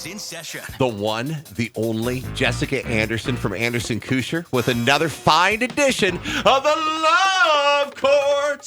is in session. The one, the only, Jessica Anderson from Anderson Keuscher with another fine edition of the Love Court.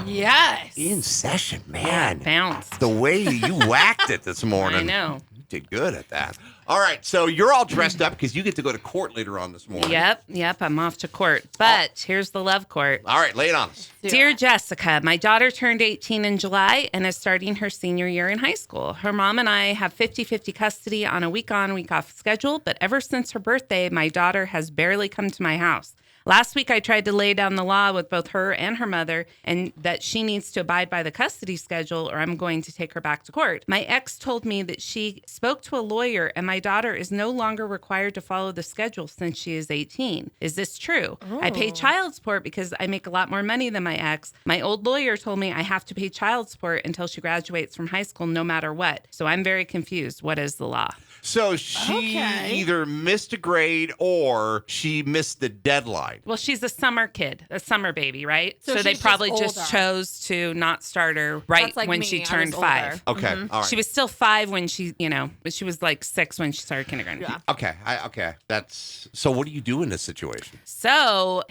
Yes. In session, man. Bounced. The way you whacked it this morning. I know. You did good at that. All right, so you're all dressed up because you get to go to court later on this morning. Yep, I'm off to court. But here's the love court. All right, lay it on us. Dear Jessica, my daughter turned 18 in July and is starting her senior year in high school. Her mom and I have 50-50 custody on a week-on, week-off schedule, but ever since her birthday, my daughter has barely come to my house. Last week, I tried to lay down the law with both her and her mother and that she needs to abide by the custody schedule or I'm going to take her back to court. My ex told me that she spoke to a lawyer and my daughter is no longer required to follow the schedule since she is 18. Is this true? I pay child support because I make a lot more money than my ex. My old lawyer told me I have to pay child support until she graduates from high school no matter what. So I'm very confused. What is the law? So she either missed a grade or she missed the deadline. Well, she's a summer kid, a summer baby, right? So they she's probably just just chose to not start her right like when me. she I turned was 5. older. Okay, all right. She was still 5 when she, but she was like 6 when she started kindergarten. Yeah. Okay, that's so. What do you do in this situation? So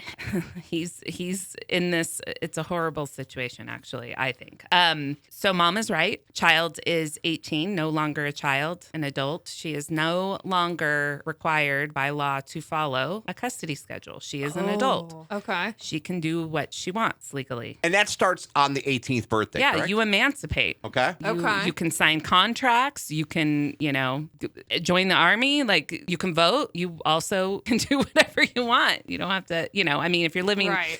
he's in this. It's a horrible situation, actually, I think. So mom is right. Child is 18, no longer a child, an adult. She is no longer required by law to follow a custody schedule. She is an adult. Okay. She can do what she wants legally. And that starts on the 18th birthday. Yeah, correct? you emancipate. Okay. You can sign contracts. You can, join the army. Like, you can vote. You also can do whatever you want. You don't have to, if you're living. Right.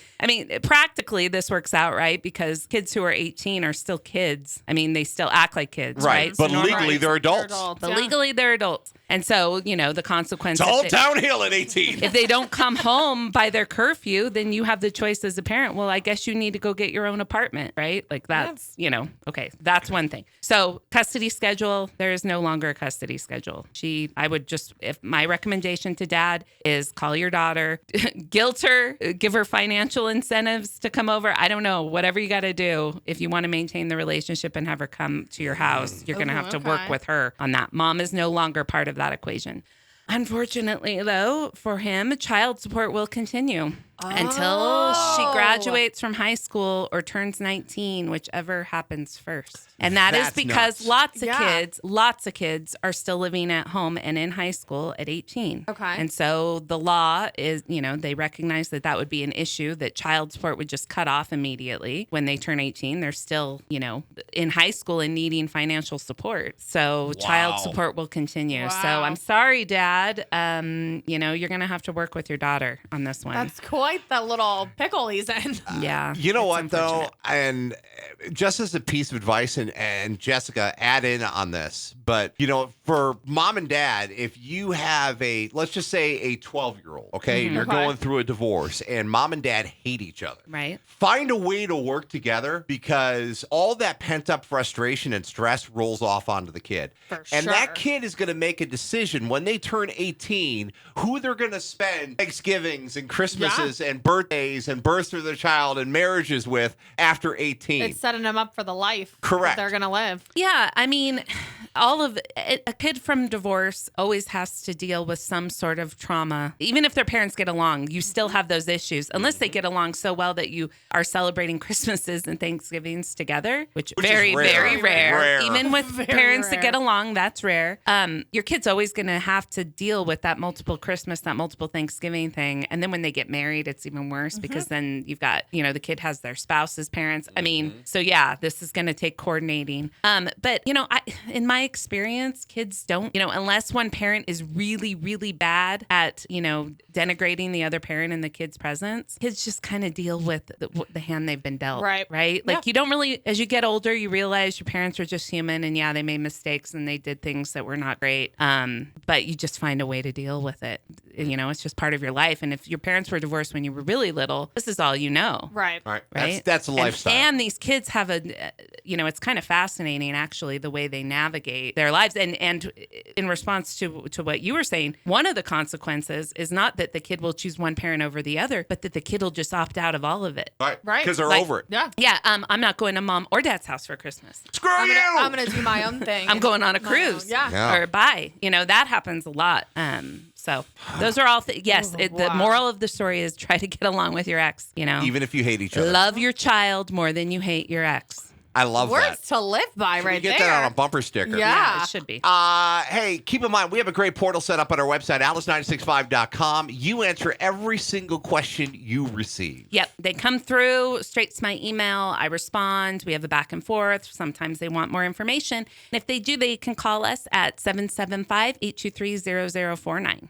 Practically, this works out, right? Because kids who are 18 are still kids. They still act like kids, right? But So legally, they're adults. But legally, they're adults. And so, the consequence. It's all downhill at 18. If they don't come home by their curfew, then you have the choice as a parent. Well, I guess you need to go get your own apartment, right? Like that's, okay, that's one thing. So custody schedule, there is no longer a custody schedule. If my recommendation to dad is call your daughter, guilt her, give her financial incentives to come over. I don't know, whatever you got to do. If you want to maintain the relationship and have her come to your house, you're going to have to work with her on that. Mom is no longer part of that equation. Unfortunately, though, for him, child support will continue until she graduates from high school or turns 19, whichever happens first. And that's because lots of kids are still living at home and in high school at 18. Okay. And so the law is, they recognize that would be an issue, that child support would just cut off immediately when they turn 18. They're still, in high school and needing financial support. So child support will continue. Wow. So I'm sorry, Dad. You're going to have to work with your daughter on this one. That's quite the little pickle he's in. Yeah. You know what, though? And just as a piece of advice, and Jessica, add in on this, but, for mom and dad, if you have let's just say a 12-year-old, okay, and you're going through a divorce and mom and dad hate each other. Right. Find a way to work together because all that pent-up frustration and stress rolls off onto the kid. And that kid is going to make a decision when they turn 18 who they're going to spend Thanksgivings and Christmases and birthdays and births of their child and marriages with after 18. It's setting them up for the life Correct. that they're going to live. Yeah. A kid from divorce always has to deal with some sort of trauma. Even if their parents get along, you still have those issues, unless they get along so well that you are celebrating Christmases and Thanksgivings together, which very, very rare. Even with parents that get along, that's rare. Your kid's always going to have to deal with that multiple Christmas, that multiple Thanksgiving thing. And then when they get married, it's even worse because then you've got, the kid has their spouse's parents. So yeah, this is going to take coordinating. But, in my experience, kids don't, unless one parent is really, really bad at, denigrating the other parent in the kid's presence, kids just kind of deal with the hand they've been dealt. Right? Like you don't really, as you get older, you realize your parents are just human and yeah, they made mistakes and they did things that were not great. But you just find a way to deal with it. It's just part of your life. And if your parents were divorced when when you were really little, this is all you know. Right. All right. Right? That's a lifestyle. And these kids have it's kind of fascinating, actually, the way they navigate their lives. And in response to what you were saying, one of the consequences is not that the kid will choose one parent over the other, but that the kid will just opt out of all of it. Right. Right. Because they're Like, over it. Yeah. Yeah, I'm not going to mom or dad's house for Christmas. Screw I'm you. gonna do my own thing. I'm going on a cruise. Yeah. Or bye. That happens a lot. So those are all yes. The Wow. moral of the story is try to get along with your ex. Even if you hate each other. Love your child more than you hate your ex. I love Words that. to live by, Should right we get there. that on a bumper sticker? Yeah. It should be. Hey, keep in mind, we have a great portal set up on our website, alice965.com. You answer every single question you receive. Yep. They come through straight to my email. I respond. We have a back and forth. Sometimes they want more information. And if they do, they can call us at 775-823-0049.